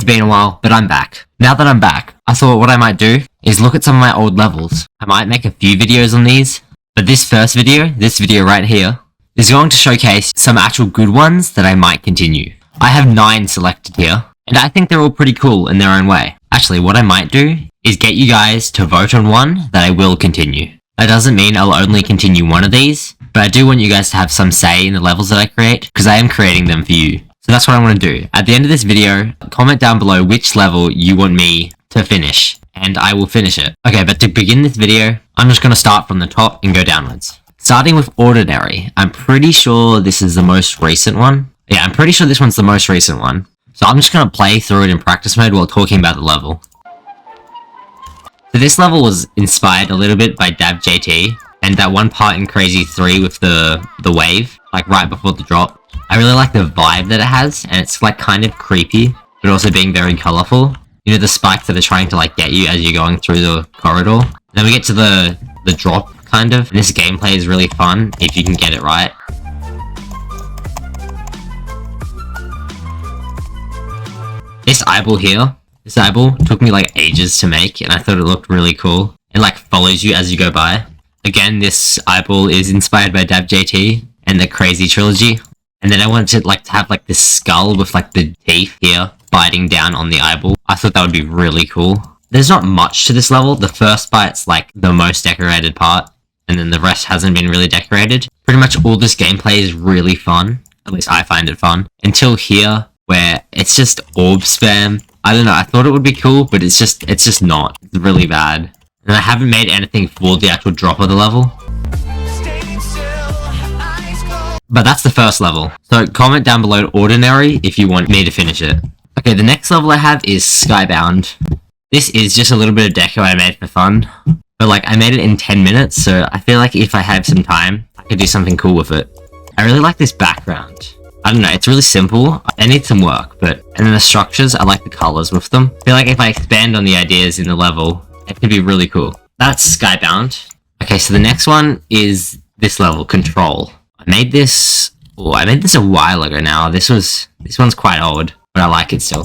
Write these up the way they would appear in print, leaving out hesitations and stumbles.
been a while, but I'm back. Now that I'm back, I thought what I might do is look at some of my old levels. I might make a few videos on these, but this video right here, is going to showcase some actual good ones that I might continue. I have 9 selected here, and I think they're all pretty cool in their own way. Actually, what I might do is get you guys to vote on one that I will continue. That doesn't mean I'll only continue one of these, but I do want you guys to have some say in the levels that I create, because I am creating them for you. So that's what I want to do. At the end of this video, comment down below which level you want me to finish, and I will finish it. Okay, but to begin this video, I'm just going to start from the top and go downwards. Starting with Ordinary, I'm pretty sure this is the most recent one. Yeah, I'm pretty sure this one's the most recent one. So I'm just going to play through it in practice mode while talking about the level. So this level was inspired a little bit by DabJT, and that one part in Crazy 3 with the wave, like right before the drop. I really like the vibe that it has, and it's like kind of creepy, but also being very colorful. You know, the spikes that are trying to like get you as you're going through the corridor. Then we get to the drop, kind of. And this gameplay is really fun if you can get it right. This eyeball here, this eyeball took me like ages to make, and I thought it looked really cool. It like follows you as you go by. Again, this eyeball is inspired by DabJT and the Crazy trilogy. And then I wanted to have like this skull with like the teeth here biting down on the eyeball. I thought that would be really cool. There's not much to this level. The first part's like the most decorated part, and then the rest hasn't been really decorated. Pretty much all this gameplay is really fun. At least I find it fun. Until here, where it's just orb spam. I don't know, I thought it would be cool, but it's just not. It's really bad. And I haven't made anything for the actual drop of the level. But that's the first level. So comment down below Ordinary if you want me to finish it. Okay, the next level I have is Skybound. This is just a little bit of deco I made for fun. But like, I made it in 10 minutes, so I feel like if I have some time, I could do something cool with it. I really like this background. I don't know, it's really simple. It needs some work, but... And then the structures, I like the colors with them. I feel like if I expand on the ideas in the level, it could be really cool. That's Skybound. Okay, so the next one is this level, Control. I made this a while ago now. This one's quite old, but I like it still.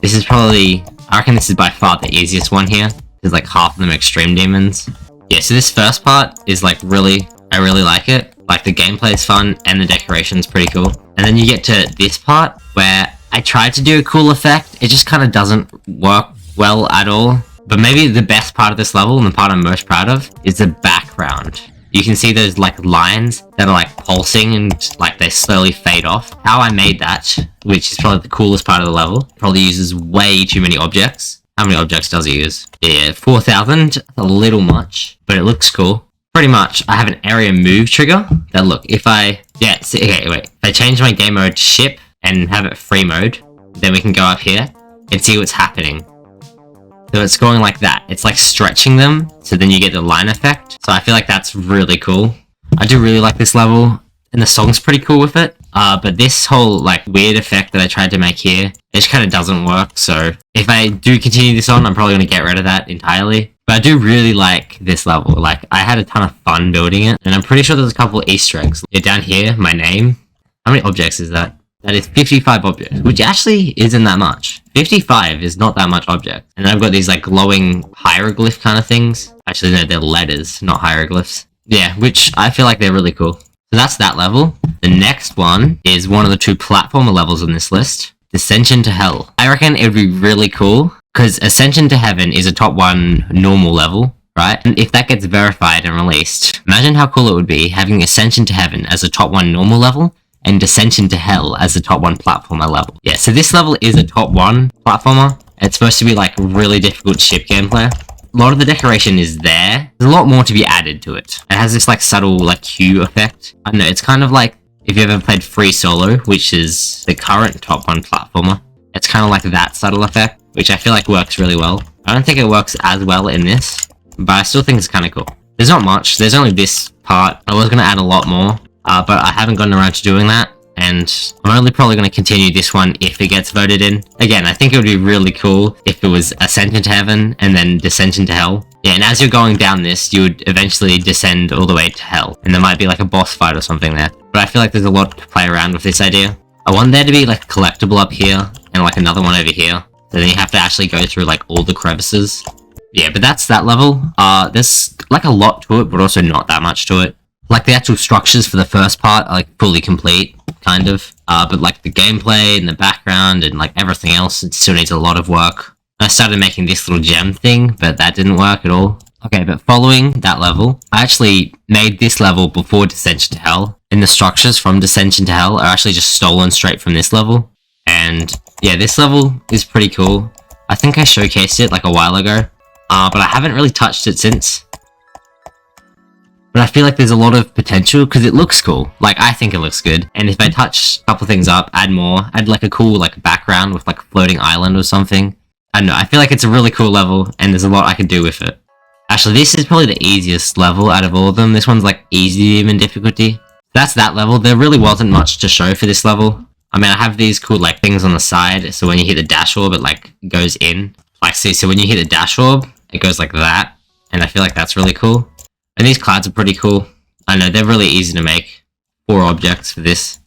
This is probably, I reckon this is by far the easiest one here. There's like half of them extreme demons. Yeah, so this first part is like I really like it. Like the gameplay is fun and the decoration's pretty cool. And then you get to this part where I tried to do a cool effect. It just kind of doesn't work well at all. But maybe the best part of this level, and the part I'm most proud of, is the background. You can see those like lines that are like pulsing and like they slowly fade off. How I made that, which is probably the coolest part of the level, probably uses way too many objects. How many objects does it use? Yeah, 4,000, a little much, but it looks cool. Pretty much, I have an area move trigger that look, if I change my game mode to ship and have it free mode, then we can go up here and see what's happening. So it's going like that. It's like stretching them, so then you get the line effect. So I feel like that's really cool. I do really like this level, and the song's pretty cool with it. But this whole like weird effect that I tried to make here, it just kind of doesn't work. So if I do continue this on, I'm probably going to get rid of that entirely. But I do really like this level. Like, I had a ton of fun building it, and I'm pretty sure there's a couple of Easter eggs. Yeah, down here, my name. How many objects is that? That is 55 objects, which actually isn't that much. 55 is not that much object. And I've got these like glowing hieroglyph kind of things. Actually, no, they're letters, not hieroglyphs. Yeah, which I feel like they're really cool. So that's that level. The next one is one of the 2 platformer levels on this list. Ascension to Hell. I reckon it would be really cool, because Ascension to Heaven is a top 1 normal level, right? And if that gets verified and released, imagine how cool it would be having Ascension to Heaven as a top 1 normal level, and Ascension to Hell as the top 1 platformer level. Yeah, so this level is a top 1 platformer. It's supposed to be like really difficult ship gameplay. A lot of the decoration is there. There's a lot more to be added to it. It has this like subtle like hue effect. I don't know, it's kind of like if you've ever played Free Solo, which is the current top 1 platformer. It's kind of like that subtle effect, which I feel like works really well. I don't think it works as well in this, but I still think it's kind of cool. There's not much. There's only this part. I was going to add a lot more. But I haven't gotten around to doing that, and I'm only probably going to continue this one if it gets voted in. Again, I think it would be really cool if it was Ascension to Heaven and then Descension to Hell. Yeah, and as you're going down this, you would eventually descend all the way to Hell, and there might be like a boss fight or something there. But I feel like there's a lot to play around with this idea. I want there to be like a collectible up here and like another one over here. So then you have to actually go through like all the crevices. Yeah, but that's that level. There's like a lot to it, but also not that much to it. Like the actual structures for the first part are like fully complete, kind of. But like the gameplay and the background and like everything else, it still needs a lot of work. I started making this little gem thing, but that didn't work at all. Okay, but following that level, I actually made this level before Ascension to Hell. And the structures from Ascension to Hell are actually just stolen straight from this level. And yeah, this level is pretty cool. I think I showcased it like a while ago, but I haven't really touched it since. But I feel like there's a lot of potential because it looks cool. Like, I think it looks good. And if I touch a couple things up, add more, add like a cool like background with like a floating island or something. I don't know, I feel like it's a really cool level and there's a lot I could do with it. Actually, this is probably the easiest level out of all of them. This one's like easy even difficulty. That's that level. There really wasn't much to show for this level. I mean, I have these cool like things on the side. So when you hit the dash orb, it like goes in. Like, see, so when you hit the dash orb, it goes like that. And I feel like that's really cool. And these clouds are pretty cool. I know, they're really easy to make. 4 objects for this.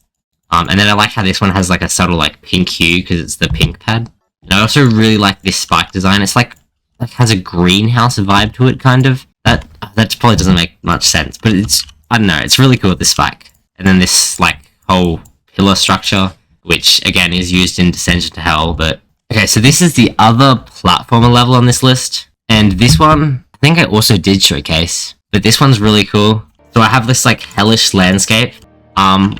And then I like how this one has like a subtle like pink hue because it's the pink pad. And I also really like this spike design. It's like has a greenhouse vibe to it, kind of. That probably doesn't make much sense, but it's, I don't know, it's really cool with this spike. And then this like whole pillar structure, which again is used in Ascension to Hell. But okay, so this is the other platformer level on this list, and this one I think I also did showcase, but this one's really cool. So I have this like Hellish Landscape,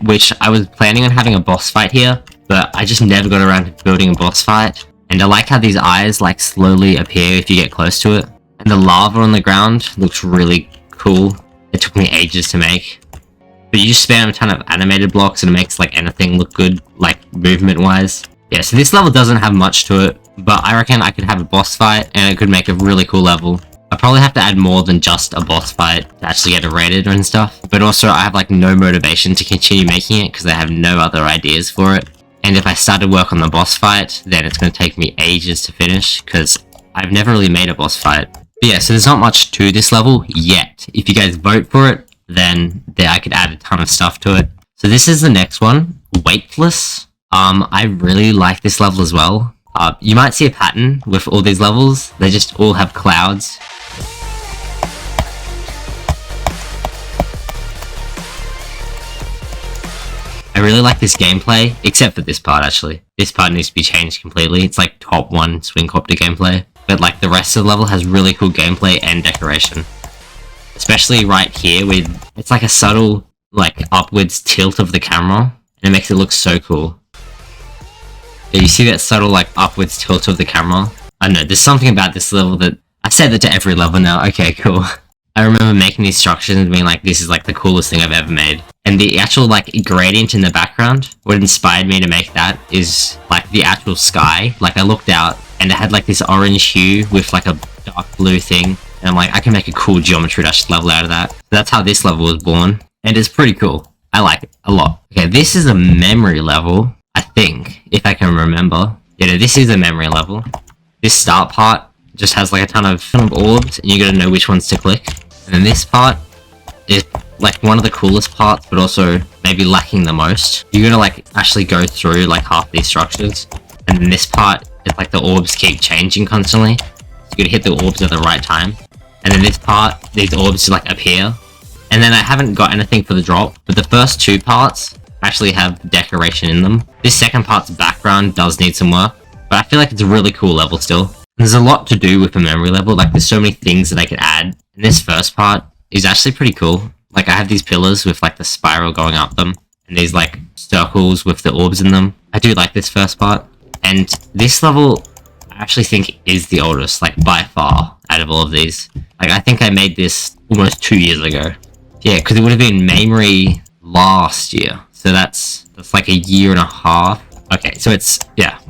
which I was planning on having a boss fight here, but I just never got around to building a boss fight. And I like how these eyes like slowly appear if you get close to it. And the lava on the ground looks really cool. It took me ages to make. But you just spam a ton of animated blocks and it makes like anything look good, like movement wise. Yeah, so this level doesn't have much to it, but I reckon I could have a boss fight and it could make a really cool level. I probably have to add more than just a boss fight to actually get it rated and stuff. But also I have like no motivation to continue making it because I have no other ideas for it. And if I started work on the boss fight, then it's going to take me ages to finish because I've never really made a boss fight. But yeah, so there's not much to this level yet. If you guys vote for it, then I could add a ton of stuff to it. So this is the next one, Weightless. I really like this level as well. You might see a pattern with all these levels. They just all have clouds. I really like this gameplay, except for this part actually. This part needs to be changed completely. It's like top 1 swing copter gameplay. But like the rest of the level has really cool gameplay and decoration. Especially right here with, it's like a subtle like upwards tilt of the camera. And it makes it look so cool. Yeah, you see that subtle like upwards tilt of the camera? I don't know, there's something about this level that, I say that to every level now, okay cool. I remember making these structures and being like, this is like the coolest thing I've ever made. And the actual like gradient in the background, what inspired me to make that is like the actual sky. Like I looked out and it had like this orange hue with like a dark blue thing. And I'm like, I can make a cool geometry dash level out of that. So that's how this level was born. And it's pretty cool. I like it a lot. Okay, this is a memory level, I think, if I can remember. Yeah, no, this is a memory level. This start part just has like a ton of orbs and you gotta know which ones to click. And then this part is like one of the coolest parts, but also maybe lacking the most. You're gonna like actually go through like half these structures. And then this part is like the orbs keep changing constantly. So you gotta hit the orbs at the right time. And then this part, these orbs just like appear. And then I haven't got anything for the drop, but the first 2 parts actually have decoration in them. This second part's background does need some work, but I feel like it's a really cool level still. There's a lot to do with a memory level, like there's so many things that I could add. And this first part is actually pretty cool. Like I have these pillars with like the spiral going up them, and these like circles with the orbs in them. I do like this first part. And this level, I actually think is the oldest, like by far, out of all of these. Like I think I made this almost 2 years ago. Yeah, because it would have been memory last year. So that's like a year and a half. Okay, so it's, yeah,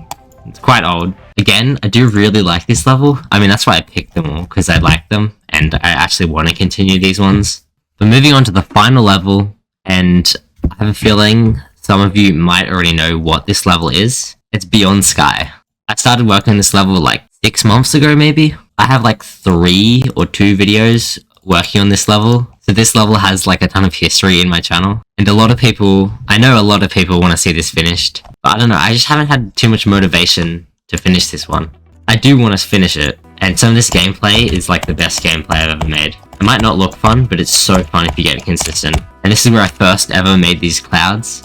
it's quite old. Again, I do really like this level. I mean, that's why I picked them all, because I like them, and I actually want to continue these ones. But moving on to the final level, and I have a feeling some of you might already know what this level is. It's Beyond Sky. I started working on this level like 6 months ago, maybe. I have like 3 or 2 videos working on this level So this level has like a ton of history in my channel, and I know a lot of people want to see this finished, but I don't know, I just haven't had too much motivation to finish this one. I do want to finish it, and some of this gameplay is like the best gameplay I've ever made. It might not look fun, but it's so fun if you get it consistent. And this is where I first ever made these clouds,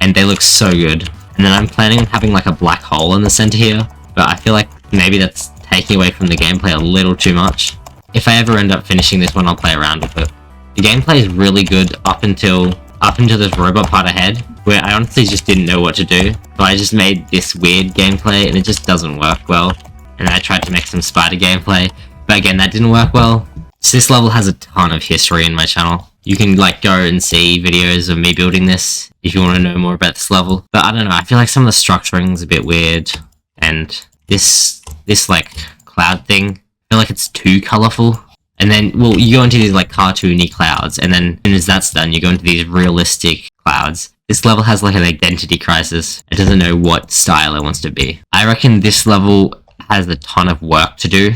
and they look so good. And then I'm planning on having like a black hole in the center here, but I feel like maybe that's taking away from the gameplay a little too much. If I ever end up finishing this one, I'll play around with it. The gameplay is really good up until this robot part ahead, where I honestly just didn't know what to do. So I just made this weird gameplay and it just doesn't work well. And I tried to make some spider gameplay, but again, that didn't work well. So this level has a ton of history in my channel. You can like go and see videos of me building this if you want to know more about this level. But I don't know, I feel like some of the structuring is a bit weird, and this like cloud thing, I feel like it's too colorful. And then, well, you go into these like cartoony clouds, and then as soon as that's done, you go into these realistic clouds. This level has like an identity crisis. It doesn't know what style it wants to be. I reckon this level has a ton of work to do.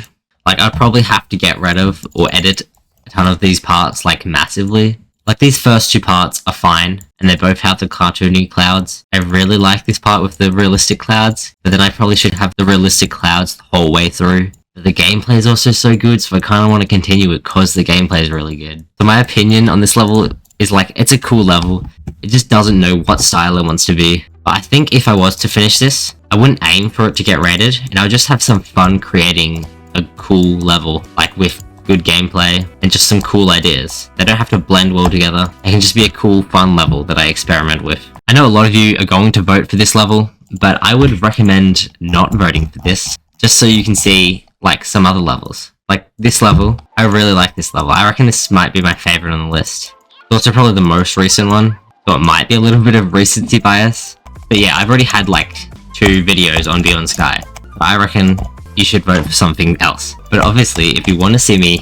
Like, I'd probably have to get rid of or edit a ton of these parts like massively. Like, these first two parts are fine, and they both have the cartoony clouds. I really like this part with the realistic clouds, but then I probably should have the realistic clouds the whole way through. The gameplay is also so good, so I kind of want to continue it because the gameplay is really good. So my opinion on this level is like, it's a cool level. It just doesn't know what style it wants to be. But I think if I was to finish this, I wouldn't aim for it to get rated, and I would just have some fun creating a cool level, like with good gameplay and just some cool ideas. They don't have to blend well together. It can just be a cool, fun level that I experiment with. I know a lot of you are going to vote for this level, but I would recommend not voting for this, just so you can see like some other levels. Like this level, I really like this level. I reckon this might be my favorite on the list. It's also probably the most recent one, so it might be a little bit of recency bias. But yeah, I've already had like 2 videos on Beyond Sky. I reckon you should vote for something else. But obviously, if you want to see me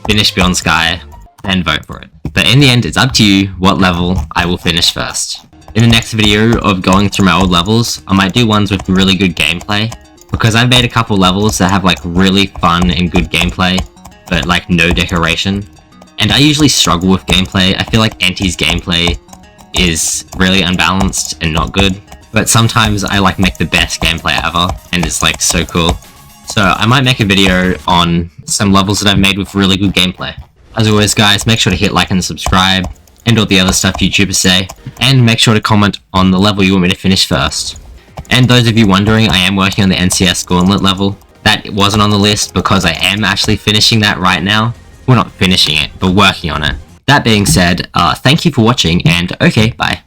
finish Beyond Sky, then vote for it. But in the end, it's up to you what level I will finish first. In the next video of going through my old levels, I might do ones with really good gameplay, because I've made a couple levels that have like really fun and good gameplay, but like no decoration. And I usually struggle with gameplay. I feel like Anti's gameplay is really unbalanced and not good, but sometimes I like make the best gameplay ever, and it's like so cool. So I might make a video on some levels that I've made with really good gameplay. As always guys, make sure to hit like and subscribe, and all the other stuff YouTubers say, and make sure to comment on the level you want me to finish first. And those of you wondering, I am working on the NCS Gauntlet level. That wasn't on the list because I am actually finishing that right now. Well, not finishing it, but working on it. That being said, thank you for watching, and okay, bye.